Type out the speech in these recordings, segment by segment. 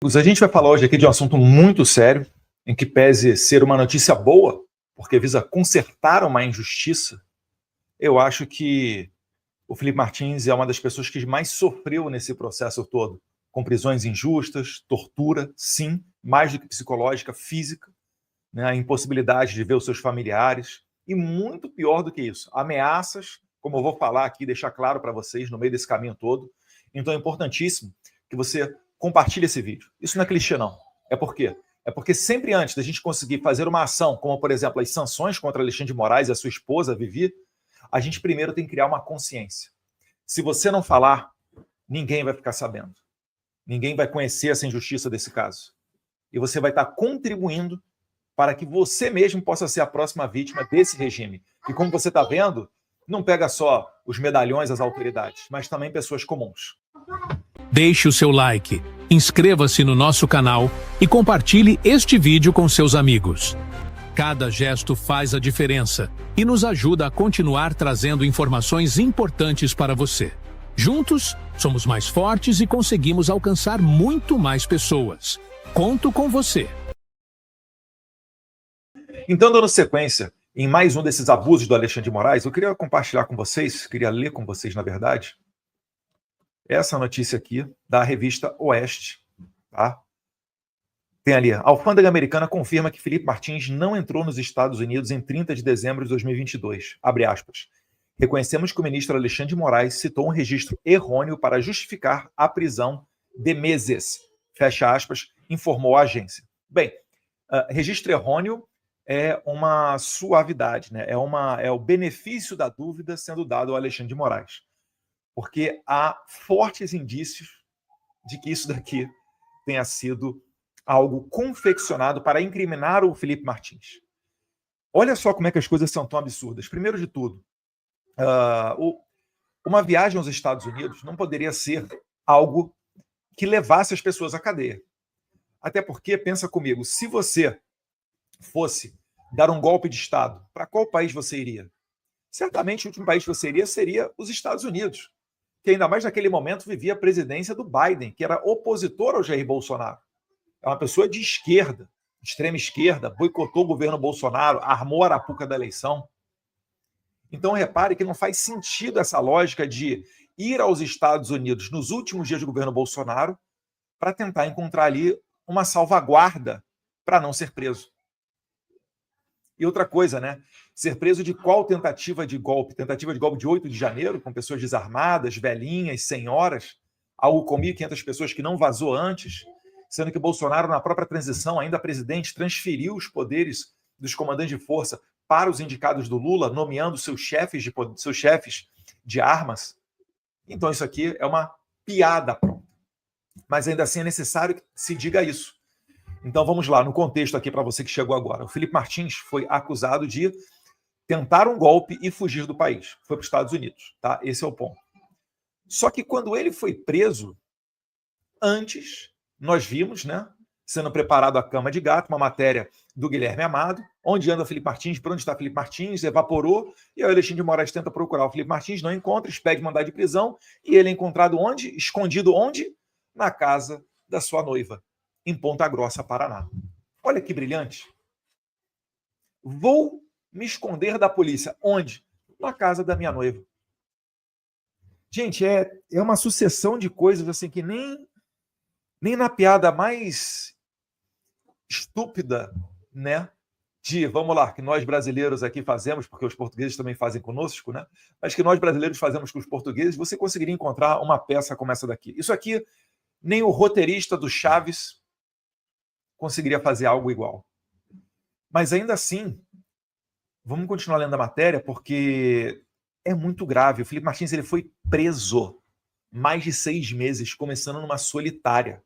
A gente vai falar hoje aqui de um assunto muito sério, em que pese ser uma notícia boa, porque visa consertar uma injustiça. Eu acho que o Felipe Martins é uma das pessoas que mais sofreu nesse processo todo, com prisões injustas, tortura, sim, mais do que psicológica, física, né, a impossibilidade de ver os seus familiares, e muito pior do que isso, ameaças, como eu vou falar aqui, deixar claro para vocês no meio desse caminho todo. Então é importantíssimo que você compartilhe esse vídeo. Isso não é clichê, não. É por quê? É porque sempre antes da gente conseguir fazer uma ação, como por exemplo as sanções contra Alexandre de Moraes e a sua esposa, Vivi, a gente primeiro tem que criar uma consciência. Se você não falar, ninguém vai ficar sabendo. Ninguém vai conhecer essa injustiça desse caso. E você vai estar contribuindo para que você mesmo possa ser a próxima vítima desse regime. E como você está vendo, não pega só os medalhões às autoridades, mas também pessoas comuns. Deixe o seu like, inscreva-se no nosso canal e compartilhe este vídeo com seus amigos. Cada gesto faz a diferença e nos ajuda a continuar trazendo informações importantes para você. Juntos, somos mais fortes e conseguimos alcançar muito mais pessoas. Conto com você. Então, dando sequência em mais um desses abusos do Alexandre de Moraes, eu queria compartilhar com vocês, queria ler com vocês, na verdade, essa notícia aqui da revista Oeste. Tá? Tem ali, a alfândega americana confirma que Felipe Martins não entrou nos Estados Unidos em 30 de dezembro de 2022. Abre aspas. Reconhecemos que o ministro Alexandre de Moraes citou um registro errôneo para justificar a prisão de meses. Fecha aspas, informou a agência. Bem, registro errôneo é uma suavidade, né? É o benefício da dúvida sendo dado ao Alexandre de Moraes. Porque há fortes indícios de que isso daqui tenha sido algo confeccionado para incriminar o Felipe Martins. Olha só como é que as coisas são tão absurdas. Primeiro de tudo, uma viagem aos Estados Unidos não poderia ser algo que levasse as pessoas à cadeia. Até porque, pensa comigo, se você fosse dar um golpe de Estado, para qual país você iria? Certamente o último país que você iria seria os Estados Unidos, que ainda mais naquele momento vivia a presidência do Biden, que era opositor ao Jair Bolsonaro. É uma pessoa de esquerda, extrema esquerda, boicotou o governo Bolsonaro, armou a arapuca da eleição. Então repare que não faz sentido essa lógica de ir aos Estados Unidos nos últimos dias do governo Bolsonaro para tentar encontrar ali uma salvaguarda para não ser preso. E outra coisa, né? Ser preso de qual tentativa de golpe? Tentativa de golpe de 8 de janeiro, com pessoas desarmadas, velhinhas, senhoras, algo com 1.500 pessoas que não vazou antes, sendo que Bolsonaro, na própria transição, ainda presidente, transferiu os poderes dos comandantes de força para os indicados do Lula, nomeando seus chefes de armas. Então isso aqui é uma piada pronta. Mas ainda assim é necessário que se diga isso. Então vamos lá, no contexto aqui para você que chegou agora. O Felipe Martins foi acusado de tentar um golpe e fugir do país. Foi para os Estados Unidos, tá? Esse é o ponto. Só que quando ele foi preso, antes, nós vimos, né, sendo preparado a cama de gato, uma matéria do Guilherme Amado, onde anda o Felipe Martins, por onde está o Felipe Martins, evaporou, e aí o Alexandre de Moraes tenta procurar o Felipe Martins, não encontra, expede mandado de prisão, e ele é encontrado onde? Escondido onde? Na casa da sua noiva, em Ponta Grossa, Paraná. Olha que brilhante. Vou me esconder da polícia. Onde? Na casa da minha noiva. Gente, é uma sucessão de coisas assim que nem na piada mais estúpida, né? De, vamos lá, que nós brasileiros aqui fazemos, porque os portugueses também fazem conosco, né? Mas que nós brasileiros fazemos com os portugueses, você conseguiria encontrar uma peça como essa daqui. Isso aqui, nem o roteirista do Chaves conseguiria fazer algo igual. Mas ainda assim, vamos continuar lendo a matéria, porque é muito grave. O Felipe Martins ele foi preso mais de 6 meses, começando numa solitária.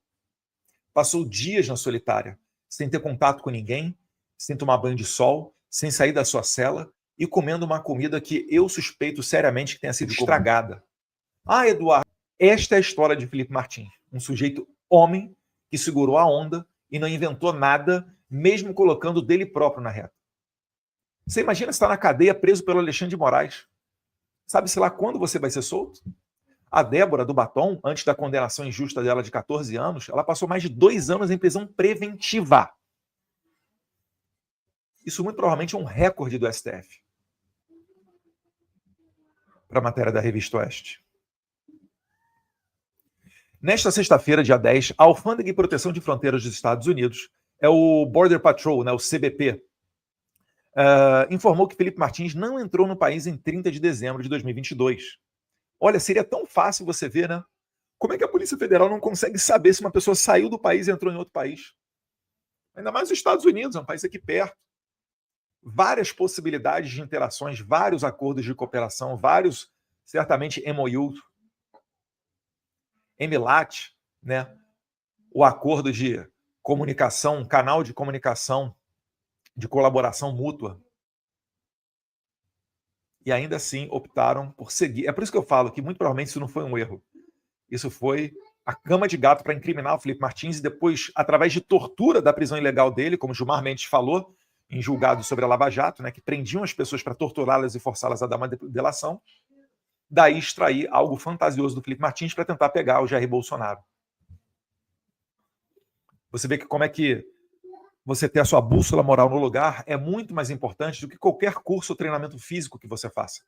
Passou dias na solitária, sem ter contato com ninguém, sem tomar banho de sol, sem sair da sua cela e comendo uma comida que eu suspeito seriamente que tenha sido estragada. Ah, Eduardo, esta é a história de Felipe Martins. Um sujeito homem que segurou a onda e não inventou nada, mesmo colocando dele próprio na reta. Você imagina estar na cadeia preso pelo Alexandre de Moraes. Sabe-se lá quando você vai ser solto? A Débora do Batom, antes da condenação injusta dela de 14 anos, ela passou mais de 2 anos em prisão preventiva. Isso muito provavelmente é um recorde do STF. Para a matéria da Revista Oeste. Nesta sexta-feira, dia 10, a Alfândega e Proteção de Fronteiras dos Estados Unidos, é o Border Patrol, né, o CBP, informou que Felipe Martins não entrou no país em 30 de dezembro de 2022. Olha, seria tão fácil você ver, né? Como é que a Polícia Federal não consegue saber se uma pessoa saiu do país e entrou em outro país? Ainda mais os Estados Unidos, é um país aqui perto. Várias possibilidades de interações, vários acordos de cooperação, vários, certamente, MOU, MLAT, né? O acordo de comunicação, um canal de comunicação, de colaboração mútua. E ainda assim optaram por seguir. É por isso que eu falo que muito provavelmente isso não foi um erro. Isso foi a cama de gato para incriminar o Felipe Martins e depois, através de tortura da prisão ilegal dele, como Gilmar Mendes falou, em julgado sobre a Lava Jato, né, que prendiam as pessoas para torturá-las e forçá-las a dar uma delação, daí extrair algo fantasioso do Felipe Martins para tentar pegar o Jair Bolsonaro. Você vê que como é que você ter a sua bússola moral no lugar é muito mais importante do que qualquer curso ou treinamento físico que você faça.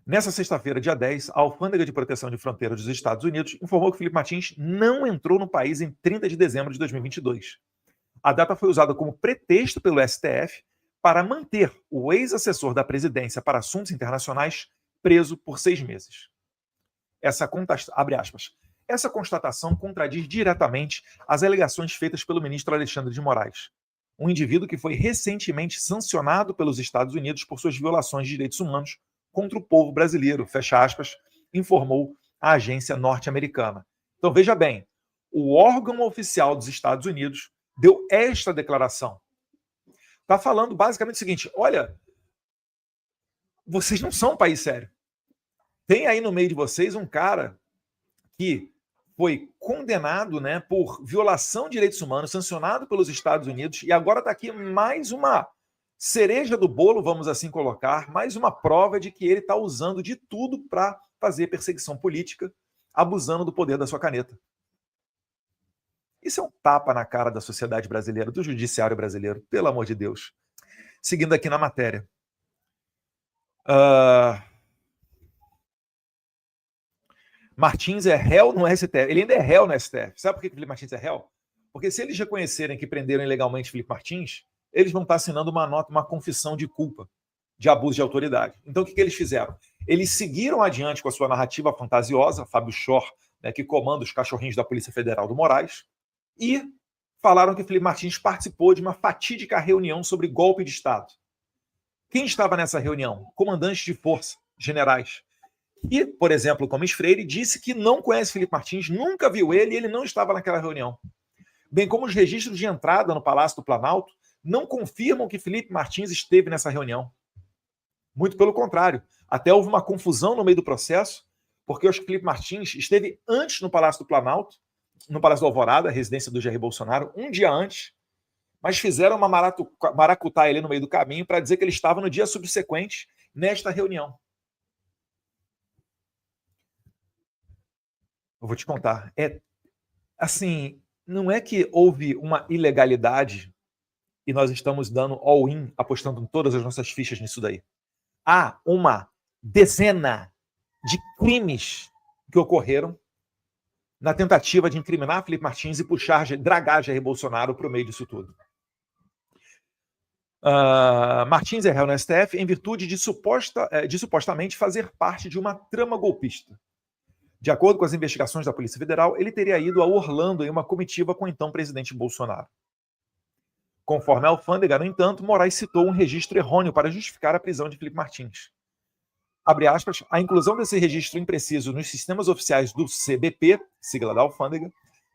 Nessa sexta-feira, dia 10, a Alfândega de Proteção de Fronteiras dos Estados Unidos informou que Felipe Martins não entrou no país em 30 de dezembro de 2022. A data foi usada como pretexto pelo STF para manter o ex-assessor da presidência para assuntos internacionais preso por 6 meses. Abre aspas. Essa constatação contradiz diretamente as alegações feitas pelo ministro Alexandre de Moraes, um indivíduo que foi recentemente sancionado pelos Estados Unidos por suas violações de direitos humanos contra o povo brasileiro, fecha aspas, informou a agência norte-americana. Então veja bem, o órgão oficial dos Estados Unidos deu esta declaração. Está falando basicamente o seguinte, olha, vocês não são um país sério. Tem aí no meio de vocês um cara que foi condenado, né, por violação de direitos humanos, sancionado pelos Estados Unidos, e agora está aqui mais uma cereja do bolo, vamos assim colocar, mais uma prova de que ele está usando de tudo para fazer perseguição política, abusando do poder da sua caneta. Isso é um tapa na cara da sociedade brasileira, do judiciário brasileiro, pelo amor de Deus. Seguindo aqui na matéria. Martins é réu no STF. Ele ainda é réu no STF. Sabe por que Felipe Martins é réu? Porque se eles reconhecerem que prenderam ilegalmente Felipe Martins, eles vão estar assinando uma nota, uma confissão de culpa, de abuso de autoridade. Então o que eles fizeram? Eles seguiram adiante com a sua narrativa fantasiosa, Fábio Schor, né, que comanda os cachorrinhos da Polícia Federal do Moraes, e falaram que Felipe Martins participou de uma fatídica reunião sobre golpe de Estado. Quem estava nessa reunião? Comandantes de força, generais. E, por exemplo, Gomes Freire disse que não conhece Felipe Martins, nunca viu ele e ele não estava naquela reunião. Bem como os registros de entrada no Palácio do Planalto não confirmam que Felipe Martins esteve nessa reunião. Muito pelo contrário. Até houve uma confusão no meio do processo, porque eu acho que Felipe Martins esteve antes no Palácio do Planalto, no Palácio do Alvorada, a residência do Jair Bolsonaro, um dia antes, mas fizeram uma maracutaia ali no meio do caminho para dizer que ele estava no dia subsequente nesta reunião. Eu vou te contar. Assim, não é que houve uma ilegalidade e nós estamos dando all-in, apostando em todas as nossas fichas nisso daí. Há uma dezena de crimes que ocorreram na tentativa de incriminar Felipe Martins e dragar Jair Bolsonaro para o meio disso tudo. Martins é réu no STF em virtude de supostamente fazer parte de uma trama golpista. De acordo com as investigações da Polícia Federal, ele teria ido a Orlando em uma comitiva com o então presidente Bolsonaro. Conforme a Alfândega, no entanto, Moraes citou um registro errôneo para justificar a prisão de Felipe Martins. Abre aspas, a inclusão desse registro impreciso nos sistemas oficiais do CBP, sigla da Alfândega,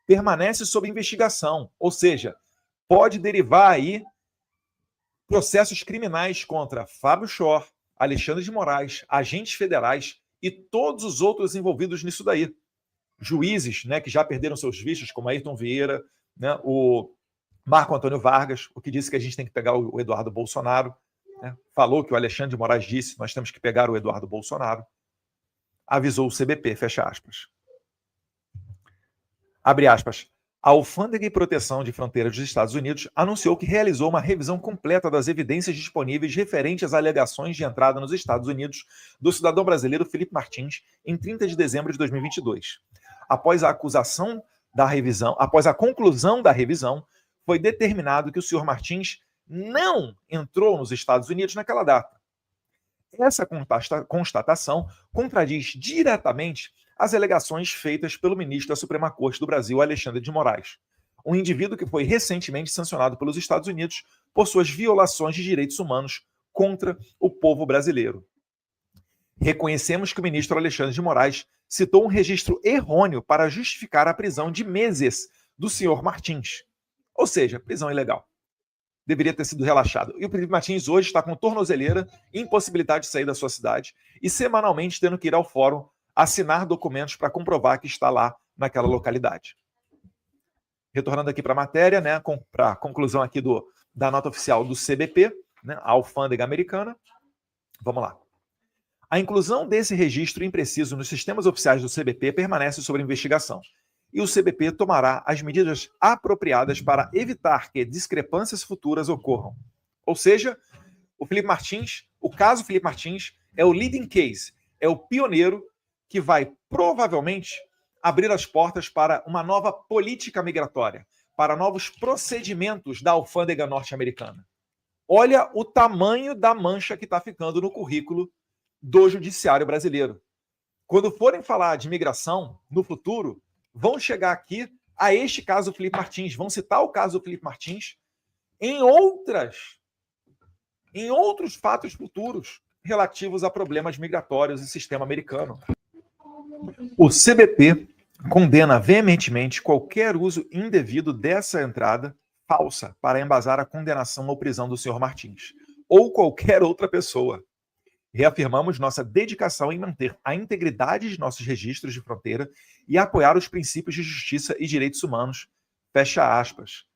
permanece sob investigação, ou seja, pode derivar aí processos criminais contra Fábio Schor, Alexandre de Moraes, agentes federais e todos os outros envolvidos nisso daí. Juízes, né, que já perderam seus vistos, como Ayrton Vieira, né, o Marco Antônio Vargas, o que disse que a gente tem que pegar o Eduardo Bolsonaro, né, falou que o Alexandre de Moraes disse nós temos que pegar o Eduardo Bolsonaro. avisou o CBP, fecha aspas. Abre aspas. A Alfândega e Proteção de Fronteira dos Estados Unidos anunciou que realizou uma revisão completa das evidências disponíveis referentes às alegações de entrada nos Estados Unidos do cidadão brasileiro Felipe Martins em 30 de dezembro de 2022. Após a conclusão da revisão, foi determinado que o senhor Martins não entrou nos Estados Unidos naquela data. Essa constatação contradiz diretamente as alegações feitas pelo ministro da Suprema Corte do Brasil, Alexandre de Moraes, um indivíduo que foi recentemente sancionado pelos Estados Unidos por suas violações de direitos humanos contra o povo brasileiro. Reconhecemos que o ministro Alexandre de Moraes citou um registro errôneo para justificar a prisão de meses do senhor Martins, ou seja, prisão ilegal. Deveria ter sido relaxado. E o Felipe Martins hoje está com tornozeleira, impossibilidade de sair da sua cidade e semanalmente tendo que ir ao fórum assinar documentos para comprovar que está lá naquela localidade. Retornando aqui para a matéria, né, para a conclusão aqui da nota oficial do CBP, né, a alfândega americana. Vamos lá. A inclusão desse registro impreciso nos sistemas oficiais do CBP permanece sob investigação. E o CBP tomará as medidas apropriadas para evitar que discrepâncias futuras ocorram. Ou seja, o caso Felipe Martins é o leading case, é o pioneiro que vai provavelmente abrir as portas para uma nova política migratória, para novos procedimentos da alfândega norte-americana. Olha o tamanho da mancha que está ficando no currículo do judiciário brasileiro. Quando forem falar de migração no futuro, vão chegar aqui a este caso Felipe Martins, vão citar o caso do Felipe Martins em outros fatos futuros relativos a problemas migratórios e sistema americano. O CBP condena veementemente qualquer uso indevido dessa entrada falsa para embasar a condenação ou prisão do senhor Martins, ou qualquer outra pessoa. Reafirmamos nossa dedicação em manter a integridade de nossos registros de fronteira e apoiar os princípios de justiça e direitos humanos. Fecha aspas.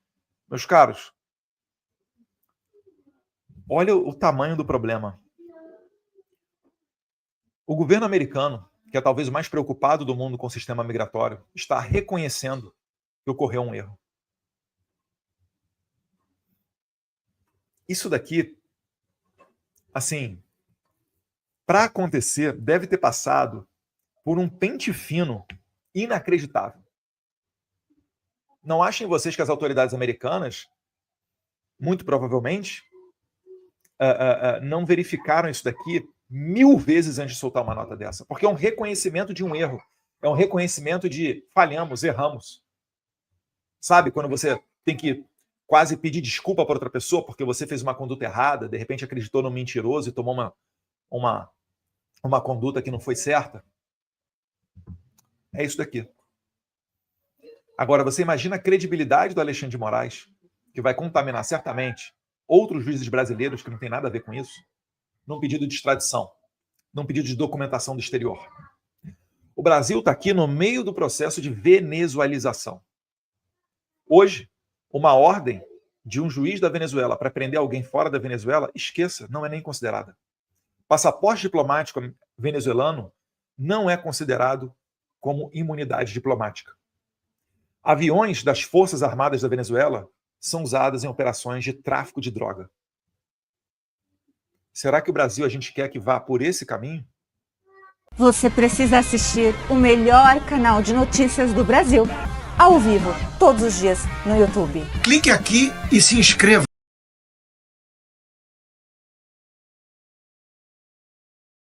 Meus caros, olha o tamanho do problema. O governo americano, que é talvez o mais preocupado do mundo com o sistema migratório, está reconhecendo que ocorreu um erro. Isso daqui, assim, para acontecer, deve ter passado por um pente fino inacreditável. Não achem vocês que as autoridades americanas, muito provavelmente, não verificaram isso daqui 1000 vezes antes de soltar uma nota dessa, porque é um reconhecimento de um erro, é um reconhecimento de falhamos, erramos. Sabe, quando você tem que quase pedir desculpa para outra pessoa porque você fez uma conduta errada, de repente acreditou no mentiroso e tomou uma conduta que não foi certa? É isso daqui. Agora, você imagina a credibilidade do Alexandre de Moraes, que vai contaminar certamente outros juízes brasileiros que não tem nada a ver com isso, num pedido de extradição, num pedido de documentação do exterior. O Brasil está aqui no meio do processo de venezuelização. Hoje, uma ordem de um juiz da Venezuela para prender alguém fora da Venezuela, esqueça, não é nem considerada. Passaporte diplomático venezuelano não é considerado como imunidade diplomática. Aviões das Forças Armadas da Venezuela são usados em operações de tráfico de droga. Será que o Brasil a gente quer que vá por esse caminho? Você precisa assistir o melhor canal de notícias do Brasil, ao vivo, todos os dias no YouTube. Clique aqui e se inscreva.